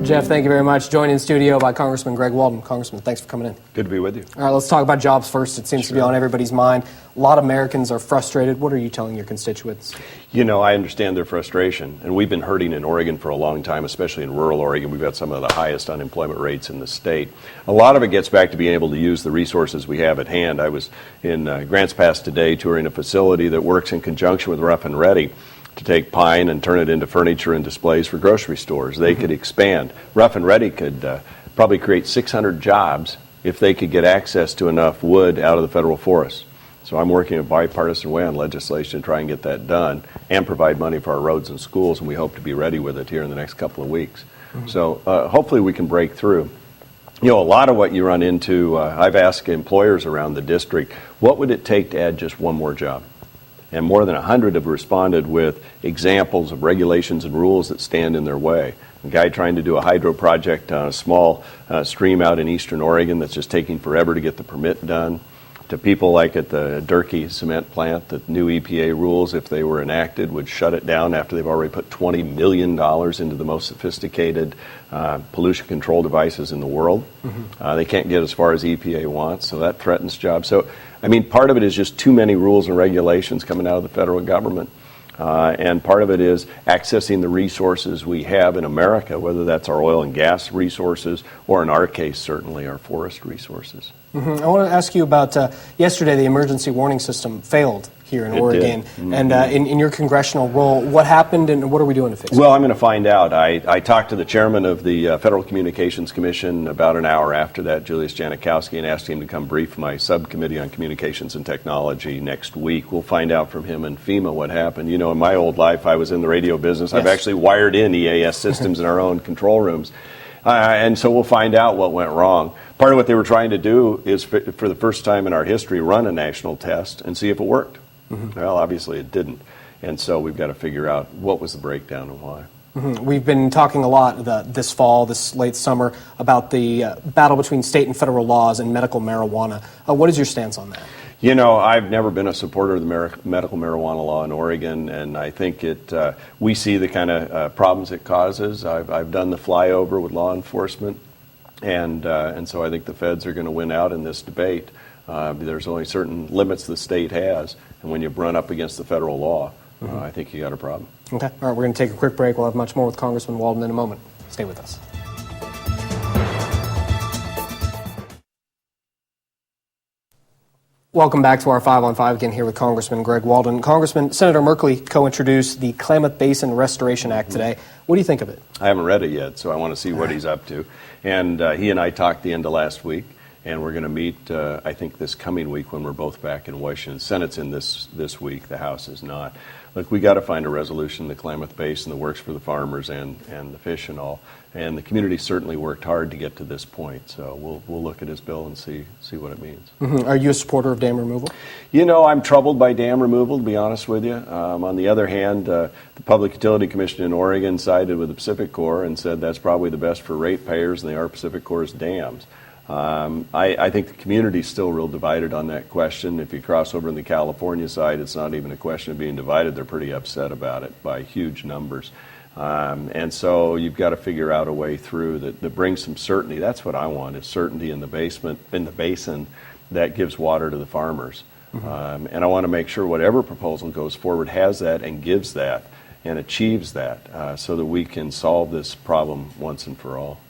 Jeff, thank you very much. Joined in studio by Congressman Greg Walden. Congressman, thanks for coming in. Good to be with you. All right, let's talk about jobs first. It seems to be on everybody's mind. A lot of Americans are frustrated. What are you telling your constituents? You know, I understand their frustration, and we've been hurting in Oregon for a long time, especially in rural Oregon. We've got some of the highest unemployment rates in the state. A lot of it gets back to being able to use the resources we have at hand. I was in Grants Pass today touring a facility that works in conjunction with Rep and Ready to take pine and turn it into furniture and displays for grocery stores. They could expand. Rough and Ready could probably create 600 jobs if they could get access to enough wood out of the federal forest. So I'm working a bipartisan way on legislation to try and get that done and provide money for our roads and schools, and we hope to be ready with it here in the next couple of weeks. So hopefully we can break through. You know, a lot of what you run into, I've asked employers around the district, what would it take to add just one more job? And more than 100 have responded with examples of regulations and rules that stand in their way. A guy trying to do a hydro project on a small stream out in eastern Oregon that's just taking forever to get the permit done, to people like at the Durkee cement plant that new EPA rules, if they were enacted, would shut it down after they've already put $20 million into the most sophisticated pollution control devices in the world. They can't get as far as EPA wants, so that threatens jobs. So, I mean, part of it is just too many rules and regulations coming out of the federal government. And part of it is accessing the resources we have in America, whether that's our oil and gas resources, or in our case, certainly our forest resources. I want to ask you about yesterday, the emergency warning system failed here in Oregon. And in your congressional role, what happened and what are we doing to fix it? Well, I'm going to find out. I talked to the chairman of the Federal Communications Commission about an hour after that, Julius Janikowski, and asked him to come brief my subcommittee on communications and technology next week. We'll find out from him and FEMA what happened. You know, in my old life, I was in the radio business. I've actually wired in EAS systems in our own control rooms. And so we'll find out what went wrong. Part of what they were trying to do is, for the first time in our history, run a national test and see if it worked. Well, obviously it didn't. And so we've got to figure out what was the breakdown and why. We've been talking a lot this fall, this late summer, about the battle between state and federal laws and medical marijuana. What is your stance on that? You know, I've never been a supporter of the medical marijuana law in Oregon, and I think we see the kind of problems it causes. I've done the flyover with law enforcement, and so I think the feds are going to win out in this debate. There's only certain limits the state has, and when you run up against the federal law, I think you got a problem. Okay. All right, we're going to take a quick break. We'll have much more with Congressman Walden in a moment. Stay with us. Welcome back to our 5 on 5 again here with Congressman Greg Walden. Congressman, Senator Merkley co-introduced the Klamath Basin Restoration Act today. What do you think of it? I haven't read it yet, so I want to see what he's up to. And he and I talked the end of last week, and we're going to meet, I think, this coming week when we're both back in Washington. The Senate's in this week. The House is not. Look, we got to find a resolution in the Klamath Basin that works for the farmers and the fish and all. And the community certainly worked hard to get to this point. So we'll look at his bill and see what it means. Are you a supporter of dam removal? You know, I'm troubled by dam removal, to be honest with you. On the other hand, the Public Utility Commission in Oregon sided with the Pacific Corps and said that's probably the best for ratepayers, and they are Pacific Corps' dams. I think the community's still real divided on that question. If you cross over on the California side, it's not even a question of being divided. They're pretty upset about it by huge numbers. And so you've got to figure out a way through that brings some certainty. That's what I want, is certainty in the basin that gives water to the farmers. And I want to make sure whatever proposal goes forward has that and gives that and achieves that so that we can solve this problem once and for all.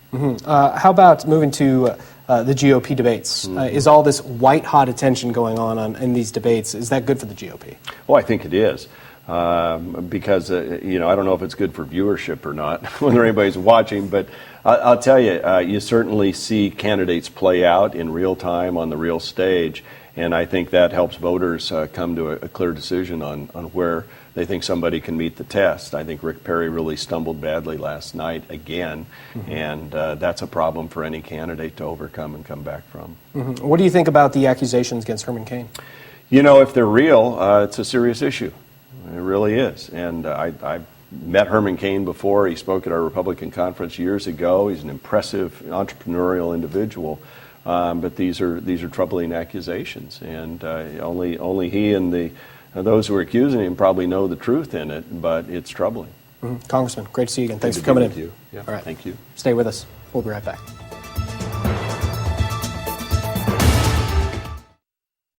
How about moving to the GOP debates? Is all this white-hot attention going on in these debates, is that good for the GOP? Well, I think it is. Because, you know, I don't know if it's good for viewership or not, whether anybody's watching, but I'll tell you, you certainly see candidates play out in real time on the real stage, and I think that helps voters come to a clear decision on where they think somebody can meet the test. I think Rick Perry really stumbled badly last night again, and that's a problem for any candidate to overcome and come back from. What do you think about the accusations against Herman Cain? You know, if they're real, it's a serious issue. It really is. And I met Herman Cain before. He spoke at our Republican conference years ago. He's an impressive entrepreneurial individual. But these are troubling accusations. And only he and those who are accusing him probably know the truth in it, but it's troubling. Congressman, great to see you again. Thanks Good for to be coming with in. you. Yeah, All right. thank you. Stay with us. We'll be right back.